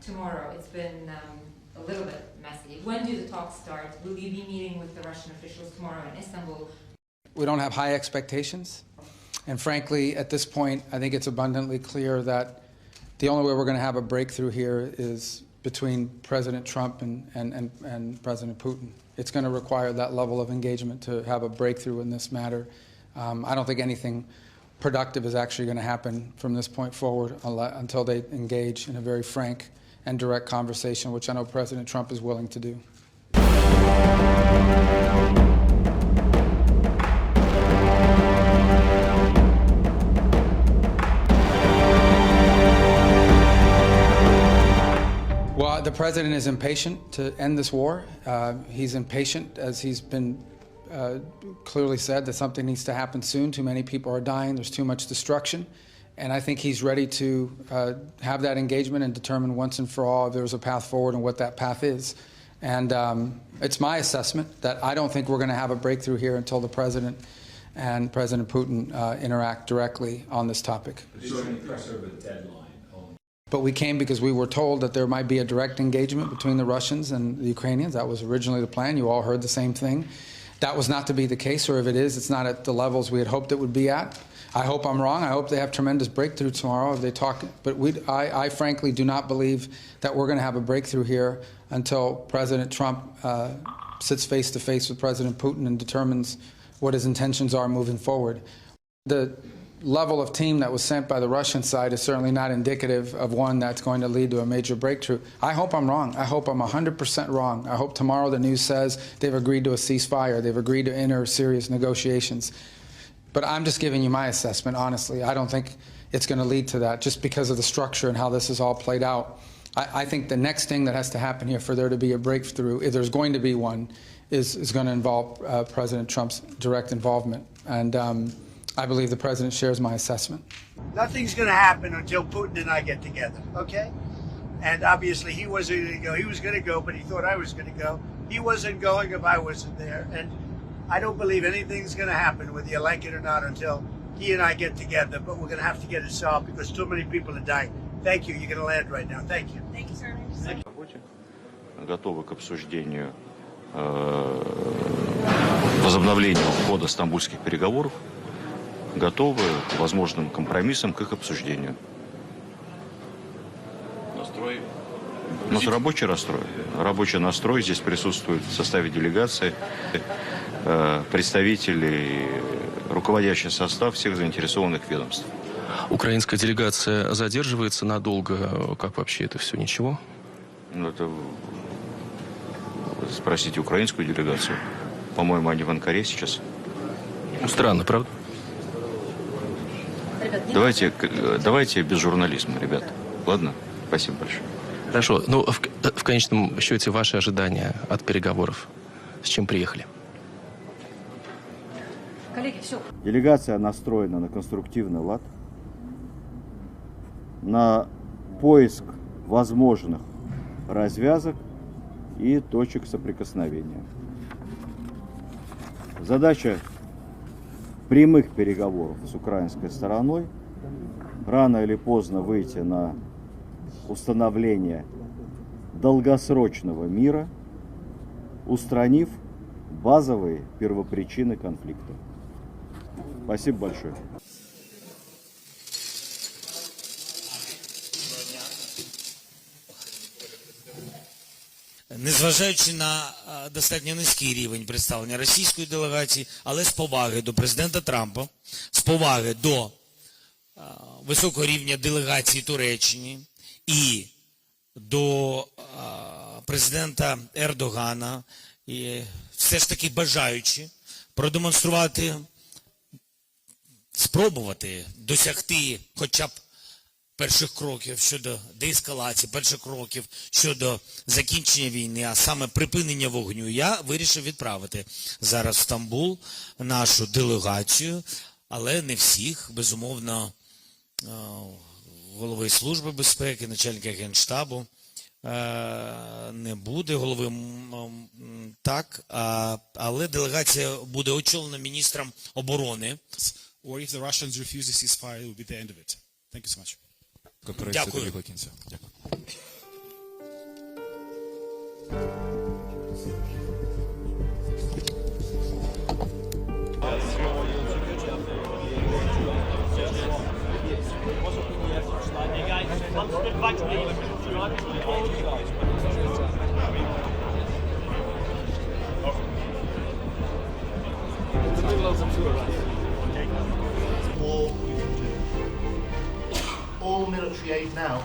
tomorrow. It's been a little bit messy. When do the talks start? Will you be meeting with the Russian officials tomorrow in Istanbul? We don't have high expectations. And frankly, at this point, I think it's abundantly clear that the only way we're going to have a breakthrough here is between President Trump and President Putin. It's going to require that level of engagement to have a breakthrough in this matter. I don't think anything productive is actually going to happen from this point forward until they engage in a very frank and direct conversation, which I know President Trump is willing to do. Well, the president is impatient to end this war. He's impatient, as he's been clearly said, that something needs to happen soon. Too many people are dying. There's too much destruction. And I think he's ready to have that engagement and determine once and for all if there's a path forward and what that path is. And it's my assessment that I don't think we're going to have a breakthrough here until the president and President Putin interact directly on this topic. But we came because we were told that there might be a direct engagement between the Russians and the Ukrainians. That was originally the plan. You all heard the same thing. That was not to be the case, or if it is, it's not at the levels we had hoped it would be at. I hope I'm wrong. I hope they have tremendous breakthrough tomorrow if they talk. But I frankly do not believe that we're going to have a breakthrough here until President Trump sits face to face with President Putin and determines what his intentions are moving forward. The level of team that was sent by the Russian side is certainly not indicative of one that's going to lead to a major breakthrough. I hope I'm wrong. I hope I'm 100% wrong. I hope tomorrow the news says they've agreed to a ceasefire. They've agreed to enter serious negotiations. But I'm just giving you my assessment, honestly. I don't think it's going to lead to that just because of the structure and how this is all played out. I think the next thing that has to happen here for there to be a breakthrough, if there's going to be one, is going to involve President Trump's direct involvement. And I believe the president shares my assessment. Nothing's going to happen until Putin and I get together, okay? And obviously he wasn't going to go. He was going to go, but he thought I was going to go. He wasn't going if I wasn't there. And I don't believe anything's going to happen, whether you like it or not, until he and I get together. But we're going to have to get it solved because too many people are dying. Thank you. You're going to land right now. Thank you. Thank you, sir. Готовы к обсуждению возобновления хода стамбульских переговоров. Готовы к возможным компромиссам, к их обсуждению. Настрой? Ну, рабочий настрой. Рабочий настрой. Здесь присутствует в составе делегации представители, руководящий состав всех заинтересованных ведомств. Украинская делегация задерживается надолго. Как вообще это все? Ничего? Ну, это спросите украинскую делегацию. По-моему, они в Анкаре сейчас. Странно, правда? Давайте без журнализма, ребят. Ладно? Спасибо большое. Хорошо. Ну, в конечном счете, ваши ожидания от переговоров. С чем приехали? Коллеги, все. Делегация настроена на конструктивный лад, на поиск возможных развязок и точек соприкосновения. Задача прямых переговоров с украинской стороной рано или поздно выйти на установление долгосрочного мира, устранив базовые первопричины конфликта. Спасибо большое. Незважаючи на достатньо низький рівень представлення російської делегації, але з поваги до президента Трампа, з поваги до високого рівня делегації Туреччини і до президента Ердогана, і все ж таки бажаючи продемонструвати, спробувати досягти хоча б перших кроків щодо деескалації, перших кроків щодо закінчення війни, а саме припинення вогню, я вирішив відправити зараз в Стамбул нашу делегацію, але не всіх, безумовно, голови Служби безпеки, начальника Генштабу не буде, голови так, але делегація буде очолена міністром оборони. Or if the Russians refuse a ceasefire, it will be the end of it. Thank you so much. Дякую. All military aid now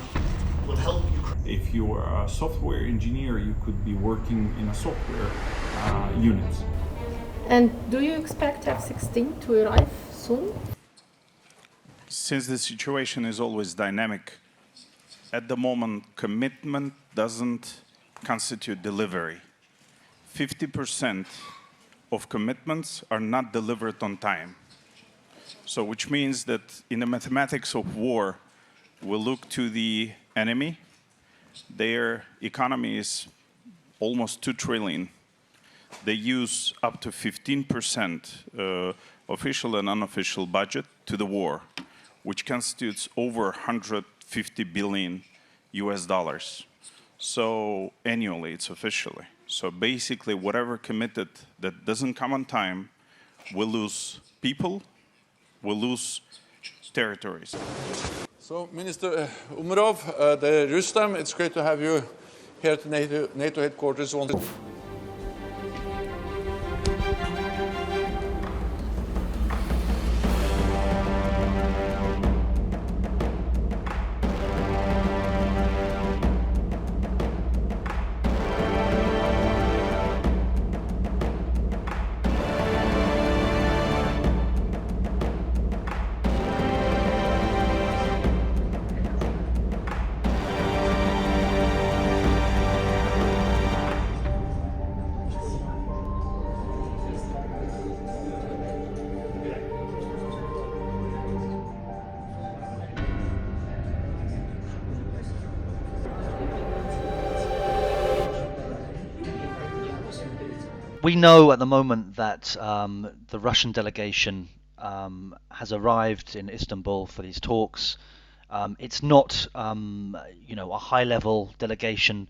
will help Ukraine. If you are a software engineer, you could be working in a software unit. And do you expect F-16 to arrive soon? Since the situation is always dynamic, at the moment, commitment doesn't constitute delivery. 50% of commitments are not delivered on time. So which means that in the mathematics of war, we look to the enemy. Their economy is almost 2 trillion. They use up to 15% official and unofficial budget to the war, which constitutes over 150 billion US dollars. So annually, it's officially. So basically, whatever committed that doesn't come on time, will lose people, will lose territories. So, Minister Umarov, Rustam, it's great to have you here at the NATO headquarters. We know at the moment that the Russian delegation has arrived in Istanbul for these talks. It's not, a high-level delegation.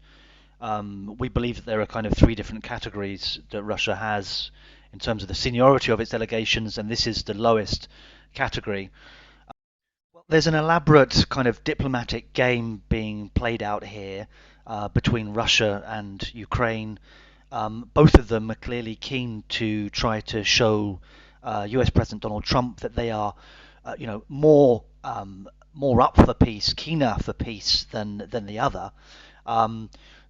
We believe that there are kind of 3 different categories that Russia has in terms of the seniority of its delegations, and this is the lowest category. There's an elaborate kind of diplomatic game being played out here between Russia and Ukraine. Both of them are clearly keen to try to show US President Donald Trump that they are, more up for peace, keener for peace than the other.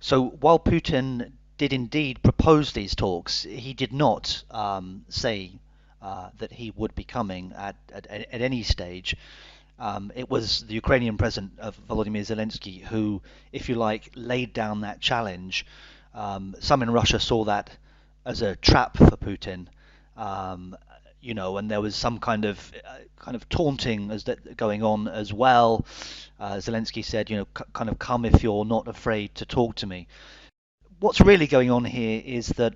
So while Putin did indeed propose these talks, he did not say that he would be coming at any stage. It was the Ukrainian President Volodymyr Zelensky who, if you like, laid down that challenge. Some in Russia saw that as a trap for Putin, and there was some kind of taunting going on as well. Zelensky said, kind of come if you're not afraid to talk to me. What's really going on here is that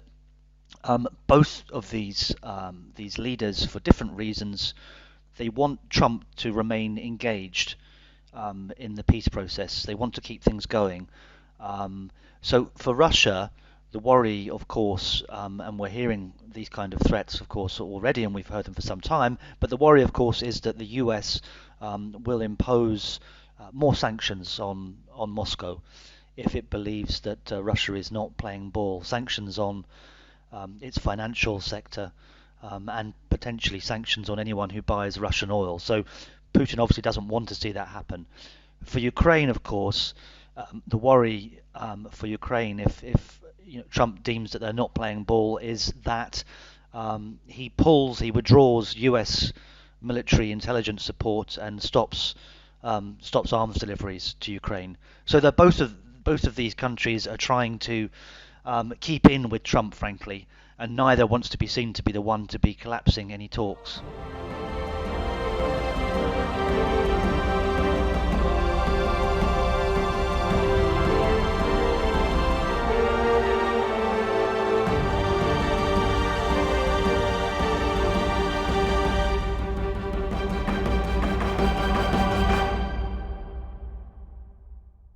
both of these leaders, for different reasons, they want Trump to remain engaged in the peace process. They want to keep things going. So for Russia, the worry, of course, and we're hearing these kind of threats, of course, already, and we've heard them for some time, but the worry, of course, is that the US will impose more sanctions on Moscow if it believes that Russia is not playing ball. Sanctions on its financial sector and potentially sanctions on anyone who buys Russian oil. So Putin obviously doesn't want to see that happen. For Ukraine, of course, the worry for Ukraine, if Trump deems that they're not playing ball, is that he withdraws US military intelligence support and stops arms deliveries to Ukraine. So that both of these countries are trying to keep in with Trump, frankly, and neither wants to be seen to be the one to be collapsing any talks.